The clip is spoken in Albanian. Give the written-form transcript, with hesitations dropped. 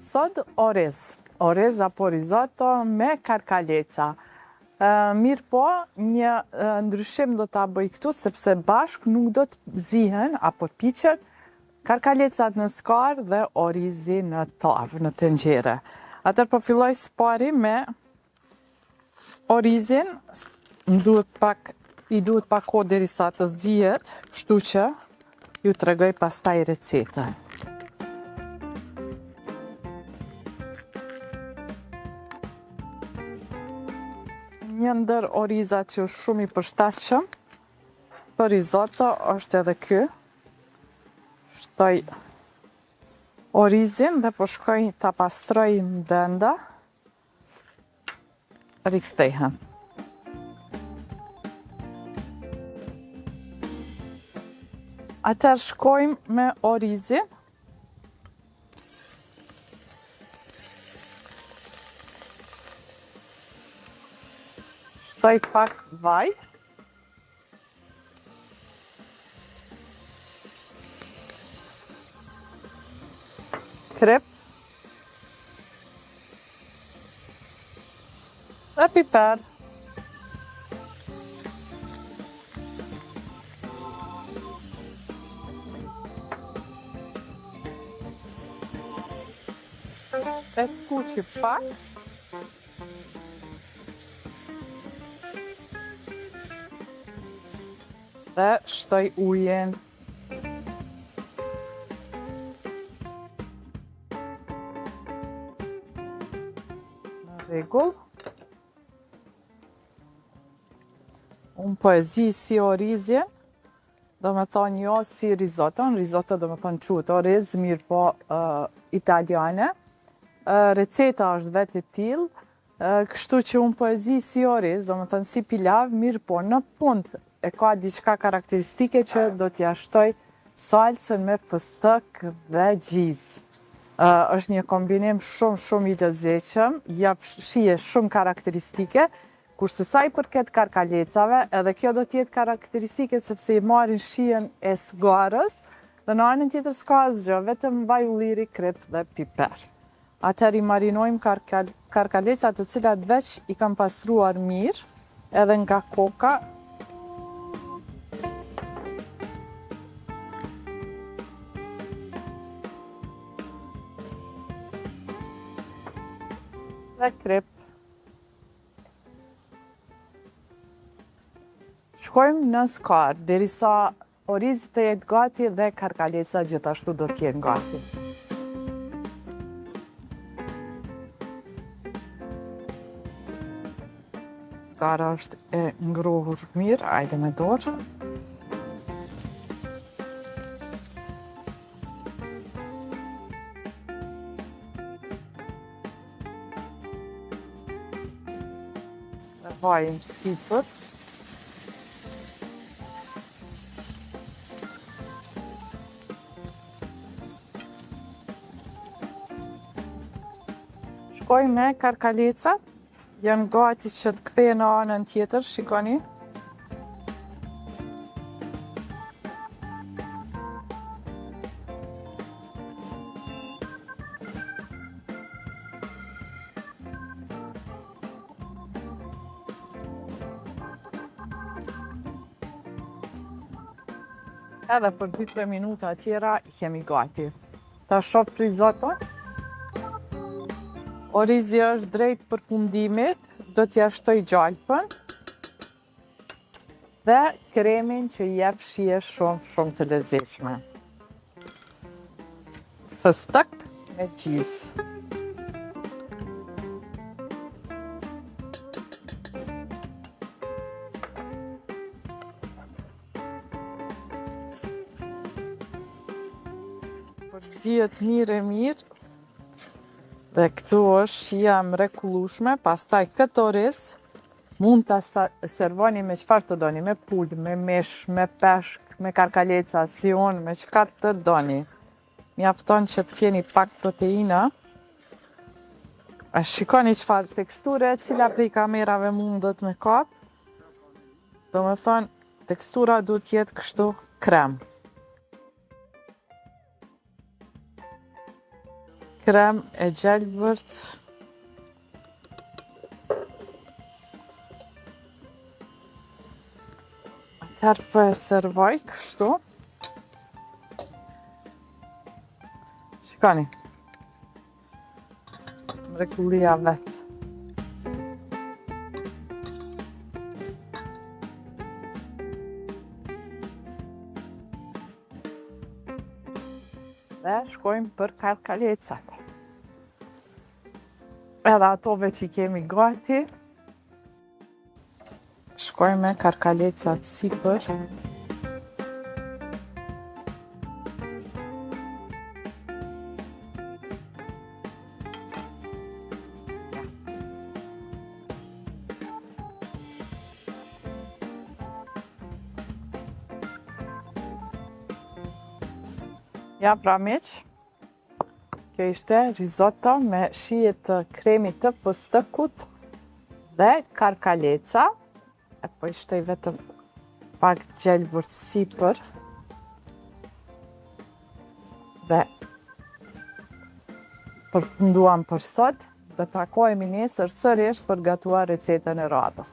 Sot orez apo risotto me karkaleca. Mirë po, një ndryshim do ta bëj këtu, sepse bashk nuk do të zihen apo piqen karkalecat në skar dhe orizi në tavë, në tenxhere. Atëherë po filloj së pari me orizin, i duhet pak kohë derisa të zihet, kështu që ju tregoj pastaj recetën. Një ndër orizat që është shumë i përshtatshëm për risotto është edhe ky. Shtoj orizin dhe po shkoj ta pastroj brenda. Rikthehen. Atëherë shkojmë me orizin. Shtoj pak vaj. Krep. Dhe piper. E skuqi pak. Dhe shtoj ujin. Në rregull. Unë po e zi si orizin, do me thonë jo si risotto do me thonë quhet oriz, mirë po italiane. Receta është vetë e tillë, kështu që unë po e zi si oriz, do me thonë si pilav, mirë po në fund e ka diçka karakteristike që do t'ja shtoj salcën me fëstëk dhe gjizë. Është një kombinim shumë i lezetshëm, jep shije shumë karakteristike, kurse sa i përket karkalecave, edhe kjo do t'jetë karakteristike sepse i marrin shijen e sgarës, dhe në anën tjetër s'ka asgjë, vetëm vaj ulliri, krep dhe piper. Atëherë i marinojmë karkalecat të cilat veç i kam pastruar mirë, edhe nga koka. Dhe krep. Shkojmë në skar, derisa orizi të jetë gati dhe karkaleca gjithashtu do t'jenë gati. Skara është e ngrohur mirë, hajde me dorë. Dhe vajin sipër. Shkoj me karkalecat, janë gati që të kthehen në anën tjetër, shikoni. Edhe për 2-3 minuta tjera i kemi gati. Ta shoh risotto. Orizi është drejt përfundimit, do t'ja shtoj gjalpën dhe kremin që jep shije shumë të lezetshme. Fëstëk me gjizë. Përzihet mirë e mirë. Dhe këtu është shija mrekullueshme, pastaj këtë oriz mund ta servoni me çfarë të doni, me pulë, me mish, me peshk, me karkaleca, si unë, me çka të doni. Mjafton që të keni pak proteina. Shikoni çfarë teksture, cila prej kamerave mundet me kap. Do me thonë, tekstura duhet jetë kështu krem. krem e gjelbërt. Atëherë po e servoj kështu. Shikoni. Mrekullia vetë. Dhe shkojmë për karkalecat. Edhe atove që i kemi gati, shkojmë me karkalecat sipër. Ja pra miq, kjo ishte risotto me shije të kremit të postëkut dhe karkaleca. E po i shtoj vetëm pak gjelbërt sipër. Dhe përfunduam për sot, dhe takohemi nesër sërish për gatuar recetën e radhës.